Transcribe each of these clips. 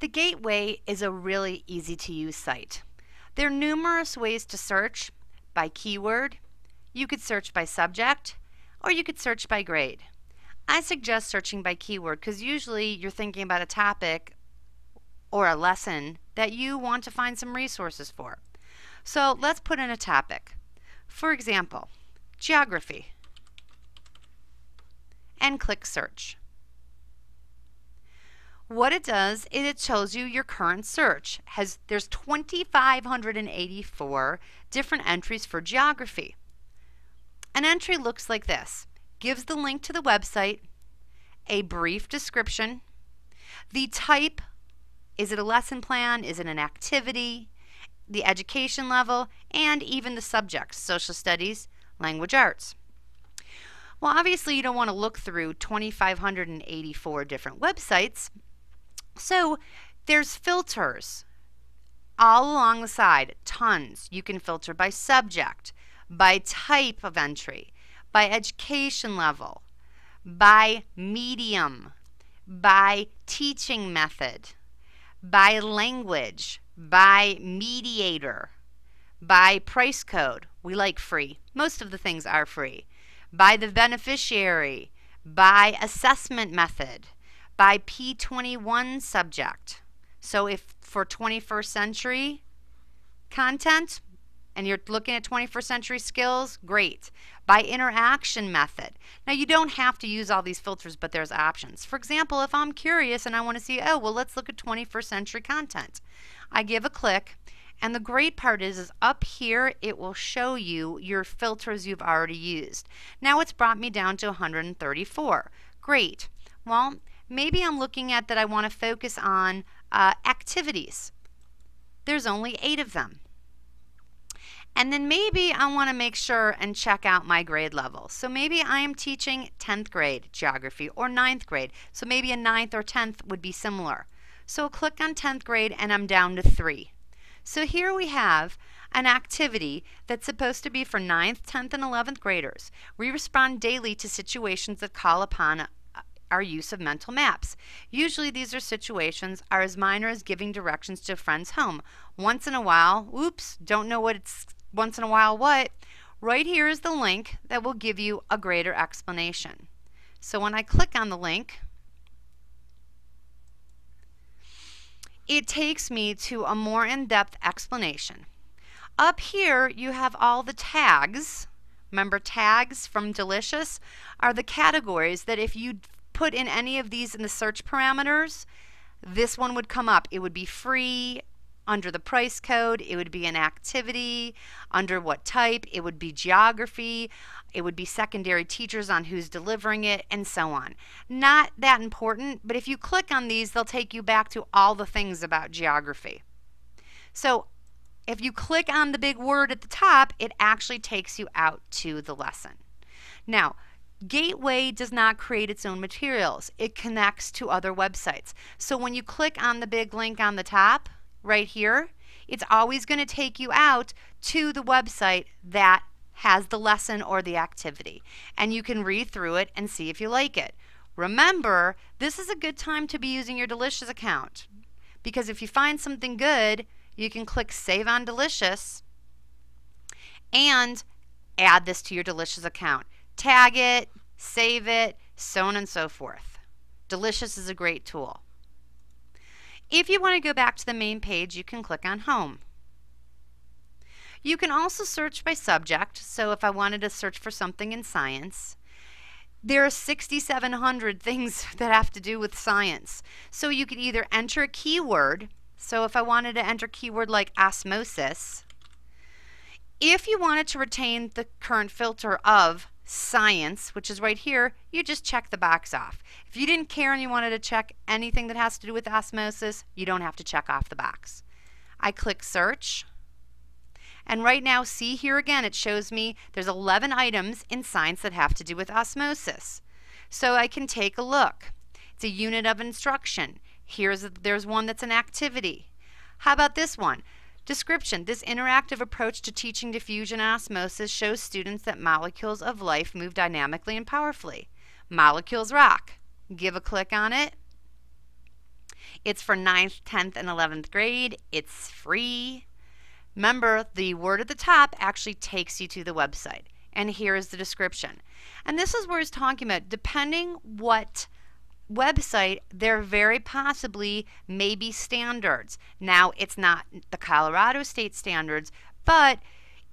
The Gateway is a really easy to use site. There are numerous ways to search by keyword. You could search by subject, or you could search by grade. I suggest searching by keyword because usually you're thinking about a topic or a lesson that you want to find some resources for. So let's put in a topic. For example, geography, and click search. What it does is it shows you your current search. There's 2,584 different entries for geography. An entry looks like this. Gives the link to the website, a brief description, the type, is it a lesson plan, is it an activity, the education level, and even the subject, social studies, language arts. Well, obviously you don't want to look through 2,584 different websites. So there's filters all along the side, tons. You can filter by subject, by type of entry, by education level, by medium, by teaching method, by language, by mediator, by price code. We like free. Most of the things are free. By the beneficiary, by assessment method, by P21 subject. So if for 21st century content and you're looking at 21st century skills, great. By interaction method. Now you don't have to use all these filters, but there's options. For example, if I'm curious and I want to see, oh, well, let's look at 21st century content. I give a click, and the great part is up here it will show you your filters you've already used. Now it's brought me down to 134. Great. Well, maybe I'm looking at that I want to focus on activities. There's only 8 of them. And then maybe I want to make sure and check out my grade level. So maybe I am teaching 10th grade geography or 9th grade. So maybe a 9th or 10th would be similar. So I'll click on 10th grade and I'm down to 3. So here we have an activity that's supposed to be for 9th, 10th, and 11th graders. We respond daily to situations that call upon our use of mental maps. Usually these are situations are as minor as giving directions to a friend's home. Once in a while, oops, don't know what it's once in a while what, right here is the link that will give you a greater explanation. So when I click on the link, it takes me to a more in-depth explanation. Up here you have all the tags. Remember, tags from Delicious are the categories that if you put in any of these in the search parameters, this one would come up. It would be free. Under the price code, it would be an activity. Under what type, it would be geography. It would be secondary teachers on who's delivering it, and so on. Not that important, but if you click on these, they'll take you back to all the things about geography. So if you click on the big word at the top, it actually takes you out to the lesson. Now, Gateway does not create its own materials. It connects to other websites. So when you click on the big link on the top, right here, it's always going to take you out to the website that has the lesson or the activity. And you can read through it and see if you like it. Remember, this is a good time to be using your Delicious account, because if you find something good, you can click Save on Delicious and add this to your Delicious account. Tag it, save it, so on and so forth. Delicious is a great tool. If you want to go back to the main page, you can click on Home. You can also search by subject. So if I wanted to search for something in science, there are 6,700 things that have to do with science. So you could either enter a keyword. So if I wanted to enter a keyword like osmosis, if you wanted to retain the current filter of science, which is right here, you just check the box off. If you didn't care and you wanted to check anything that has to do with osmosis, you don't have to check off the box. I click search, and right now, see here again, it shows me there's 11 items in science that have to do with osmosis. So I can take a look. It's a unit of instruction. There's one that's an activity. How about this one? Description. This interactive approach to teaching diffusion and osmosis shows students that molecules of life move dynamically and powerfully. Molecules rock. Give a click on it. It's for 9th, 10th, and 11th grade. It's free. Remember, the word at the top actually takes you to the website. And here is the description. And this is where it's talking about, depending what website, there very possibly may be standards. Now, it's not the Colorado state standards, but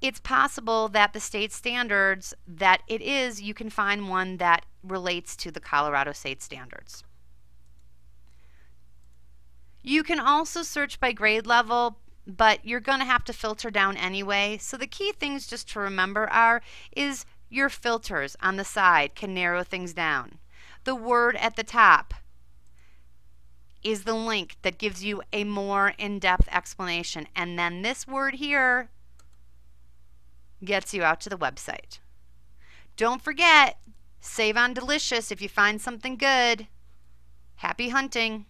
it's possible that the state standards that it is, you can find one that relates to the Colorado state standards. You can also search by grade level, but you're going to have to filter down anyway. So the key things just to remember is your filters on the side can narrow things down. The word at the top is the link that gives you a more in-depth explanation. And then this word here gets you out to the website. Don't forget, save on Delicious if you find something good. Happy hunting!